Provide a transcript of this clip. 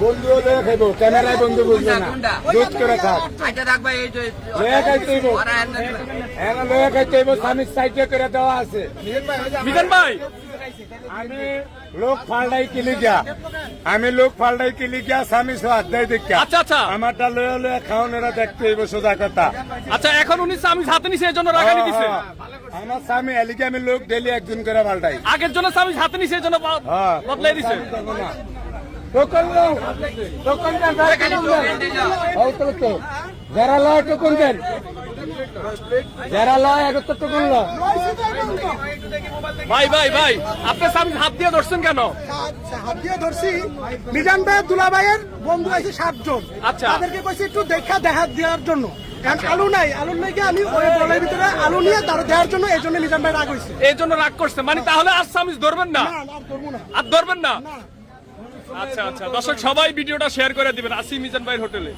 বন্ধু হলে খাইব, ক্যামেরায় বন্ধু বুঝবে না, দুধ করে খাক। লয়া খাইতে হইব, স্বামীর সাইডে করে দেওয়া আছে। মিজান ভাই আমি লোক ফাল্টাই কিলি গিয়া, স্বামী সোয়াদ দেয় দেখা। আচ্ছা আচ্ছা আমারটা লয়া লয়া খাওয়ানোরা দেখতে হইব, সোজা কথা। আচ্ছা, এখন উনি স্বামী হাতে নিছে, এই জন্য রাগানি দিছে। আমার স্বামী এলিকে আমি লোক ডেলি একজন করে পাল্টাই। আগের জন্য স্বামী হাতে নিছে, এই জন্য বদলাই দিছে। যারা লয় টোকন দেন, যারা লয় এক টোকন ল। ভাই ভাই ভাই, আপনি স্বামী হাত দিয়ে ধরছেন কেন? হাত দিয়ে ধরছি, মিজান ভাইয়ের দুলাভাইয়ের বন্ধু আছে 7 জন। আচ্ছা, তাদেরকে কইছি একটু দেখা দেওয়ার জন্য। আলু নাই, আলুর নাকি আমি ওই বলের ভিতরে আলু নিয়ে তারা দেওয়ার জন্য, এই জন্য মিজান ভাই রাগ হয়েছে। এই জন্য রাগ করছে মানে? তাহলে আর স্বামী ধরবেন না? আর ধরবেন না? আচ্ছা আচ্ছা, দর্শক সবাই ভিডিওটা শেয়ার করে দিবেন। আসি মিজান ভাইয়ের হোটেলে।